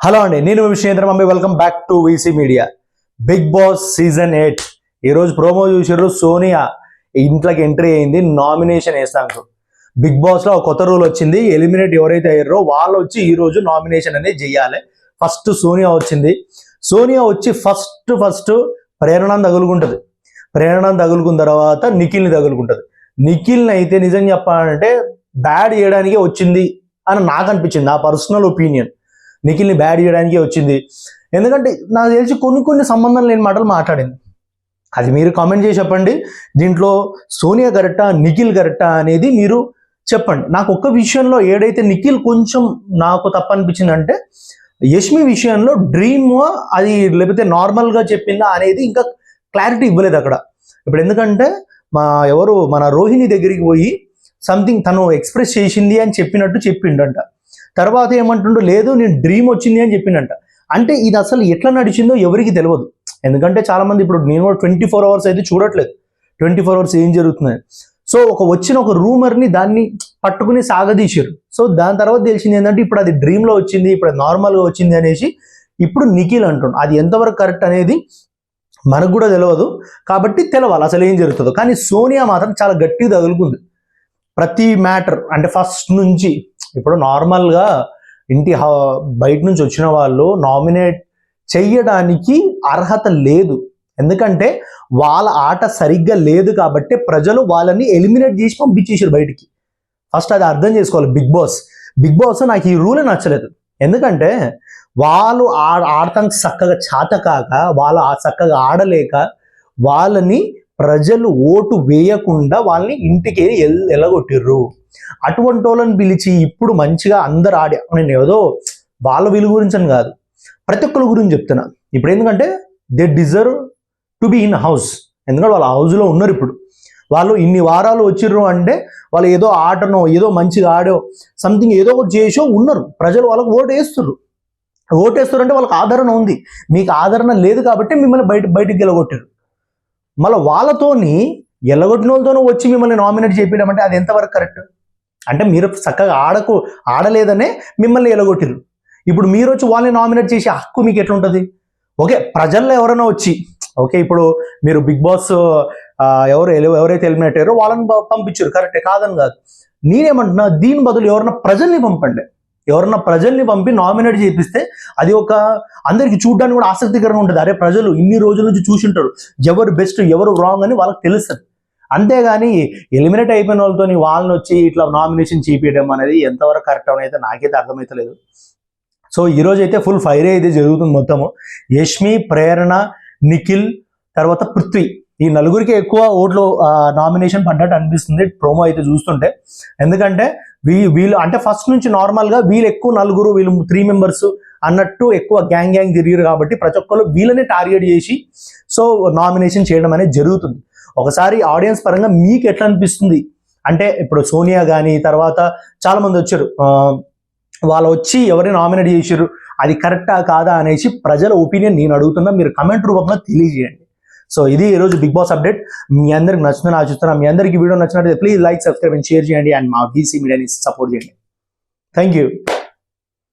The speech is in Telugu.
హలో అండి, నేను విశ్వేంద్ర మమ్మీ. Welcome back to VC media. Bigg Boss season 8 ఈరోజు ప్రోమో చూసారు. సోనియా ఇంట్లోకి ఎంట్రీ అయింది నామినేషన్ వేస్తాను. బిగ్ బాస్లో ఒక కొత్త రూల్ వచ్చింది. ఎలిమినేట్ ఎవరైతే అయ్యారో వాళ్ళు వచ్చి ఈరోజు నామినేషన్ అనేది చేయాలి. ఫస్ట్ సోనియా వచ్చింది. సోనియా వచ్చి ఫస్ట్ ప్రేరణ తగులుకుంటుంది. ప్రేరణ తగులుకున్న తర్వాత నిఖిల్ని తగులుకుంటుంది. నిఖిల్ని అయితే నిజం చెప్పాలంటే బ్యాడ్ చేయడానికే వచ్చింది అని నాకు అనిపించింది. నా పర్సనల్ ఒపీనియన్, నిఖిల్ని బ్యాడ్ చేయడానికే వచ్చింది. ఎందుకంటే నాకు తెలిసి కొన్ని సంబంధం లేని మాటలు మాట్లాడింది. అది మీరు కామెంట్ చేసి చెప్పండి. దీంట్లో సోనియా కరెక్టా, నిఖిల్ కరెక్టా అనేది మీరు చెప్పండి. నాకు ఒక్క విషయంలో ఏడైతే నిఖిల్ కొంచెం నాకు తప్పు అనిపించిందంటే, యష్మి విషయంలో డ్రీమ్ అది లేకపోతే నార్మల్గా చెప్పిందా అనేది ఇంకా క్లారిటీ ఇవ్వలేదు అక్కడ. ఇప్పుడు ఎందుకంటే మన రోహిణి దగ్గరికి పోయి సంథింగ్ తను ఎక్స్ప్రెస్ చేసింది అని చెప్పినట్టు చెప్పిండంట. తర్వాత ఏమంటుండో లేదు నేను డ్రీమ్ వచ్చింది అని చెప్పిండంట. అంటే ఇది అసలు ఎట్లా నడిచిందో ఎవరికి తెలియదు. ఎందుకంటే చాలామంది ఇప్పుడు నేను కూడా 24 hours అయితే చూడట్లేదు, 24 hours ఏం జరుగుతుంది. సో వచ్చిన ఒక రూమర్ని దాన్ని పట్టుకుని సాగదీశారు. సో దాని తర్వాత తెలిసింది ఏంటంటే ఇప్పుడు అది డ్రీమ్లో వచ్చింది, ఇప్పుడు అది నార్మల్గా వచ్చింది అనేసి ఇప్పుడు నిఖిల్ అంటుండు. అది ఎంతవరకు కరెక్ట్ అనేది మనకు కూడా తెలియదు, కాబట్టి తెలవాలి అసలు ఏం జరుగుతుందో. కానీ సోనియా మాత్రం చాలా గట్టిగా తగులుకుంది ప్రతి మ్యాటర్. అంటే ఫస్ట్ నుంచి ఇప్పుడు నార్మల్గా బయట నుంచి వచ్చిన వాళ్ళు నామినేట్ చెయ్యడానికి అర్హత లేదు. ఎందుకంటే వాళ్ళ ఆట సరిగ్గా లేదు కాబట్టి ప్రజలు వాళ్ళని ఎలిమినేట్ చేసి పంపించేసారు బయటికి. ఫస్ట్ అది అర్థం చేసుకోవాలి. బిగ్ బాస్ నాకు ఈ రూలే నచ్చలేదు. ఎందుకంటే వాళ్ళు ఆడటానికి చక్కగా చాతకాక, వాళ్ళు చక్కగా ఆడలేక వాళ్ళని ప్రజలు ఓటు వేయకుండా వాళ్ళని ఇంటికి ఎలగొట్టిర్రు. అటువంటి వాళ్ళని పిలిచి ఇప్పుడు మంచిగా అందరు ఆడి, నేను ఏదో వాళ్ళ వీళ్ళ గురించి అని కాదు, ప్రతి ఒక్కరి గురించి చెప్తున్నా. ఇప్పుడు ఎందుకంటే they deserve to be in house. ఎందుకంటే వాళ్ళ హౌస్లో ఉన్నారు. ఇప్పుడు వాళ్ళు ఇన్ని వారాలు వచ్చిర్రు అంటే వాళ్ళు ఏదో ఆటనో ఏదో మంచిగా ఆడో సంథింగ్ ఏదో ఒకటి చేసో ఉన్నారు. ప్రజలు వాళ్ళకు ఓటేస్తారు అంటే వాళ్ళకి ఆదరణ ఉంది. మీకు ఆదరణ లేదు కాబట్టి మిమ్మల్ని బయటికి గెలగొట్టారు. మళ్ళీ వాళ్ళతోని ఎలగొట్టిన వాళ్ళతోనూ వచ్చి మిమ్మల్ని నామినేట్ చేయడం అంటే అది ఎంతవరకు కరెక్ట్? అంటే మీరు చక్కగా ఆడలేదనే మిమ్మల్ని ఎలగొట్టిరు. ఇప్పుడు మీరు వచ్చి వాళ్ళని నామినేట్ చేసే హక్కు మీకు ఎట్లుంటుంది? ఓకే, ప్రజల్లో ఎవరైనా వచ్చి ఓకే ఇప్పుడు మీరు బిగ్ బాస్ ఎవరైతే ఎలిమినేట్ అయ్యారో వాళ్ళని పంపించారు, కరెక్టే, కాదని కాదు. నేనేమంటున్నా, దీని బదులు ఎవరన్నా ప్రజల్ని పంపండి. ఎవరన్నా ప్రజల్ని పంపి నామినేట్ చేపిస్తే అది ఒక అందరికి చూడడానికి కూడా ఆసక్తికరంగా ఉంటుంది. అరే ప్రజలు ఇన్ని రోజుల నుంచి చూసింటారు ఎవరు బెస్ట్ ఎవరు రాంగ్ అని వాళ్ళకి తెలుస్తుంది. అంతేగాని ఎలిమినేట్ అయిపోయిన వాళ్ళని వచ్చి ఇట్లా నామినేషన్ చేపించడం అనేది ఎంతవరకు కరెక్ట్ అని అయితే నాకైతే అర్థమవుతలేదు. సో ఈరోజు అయితే ఫుల్ ఫైర్ అయితే జరుగుతుంది మొత్తము. యష్మి, ప్రేరణ, నిఖిల్, తర్వాత పృథ్వీ, ఈ నలుగురికి ఎక్కువ ఓట్లు నామినేషన్ పడ్డట్టు అనిపిస్తుంది ప్రోమో అయితే చూస్తుంటే. ఎందుకంటే వీళ్ళు అంటే ఫస్ట్ నుంచి నార్మల్గా వీళ్ళు ఎక్కువ నలుగురు, వీళ్ళు 3 members అన్నట్టు ఎక్కువ గ్యాంగ్ తిరిగారు కాబట్టి ప్రతి ఒక్కరు వీళ్ళని టార్గెట్ చేసి సో నామినేషన్ చేయడం అనేది జరుగుతుంది. ఒకసారి ఆడియన్స్ పరంగా మీకు ఎట్లా అనిపిస్తుంది అంటే, ఇప్పుడు సోనియా కానీ తర్వాత చాలా మంది వచ్చారు, వాళ్ళు వచ్చి ఎవరిని నామినేట్ చేశారు అది కరెక్టా కాదా అనేసి ప్రజల ఒపీనియన్ నేను అడుగుతున్నా. మీరు కమెంట్ రూపంలో తెలియజేయండి. సో ఇది ఈరోజు బిగ్ బాస్ అప్డేట్. మీ అందరికి నచ్చుతుందని ఆశిస్తున్నా. మీ అందరికీ వీడియో నచ్చినట్లయితే please like, subscribe and share చేయండి అండ్ మా వీసీ మీడియాని సపోర్ట్ చేయండి. Thank you.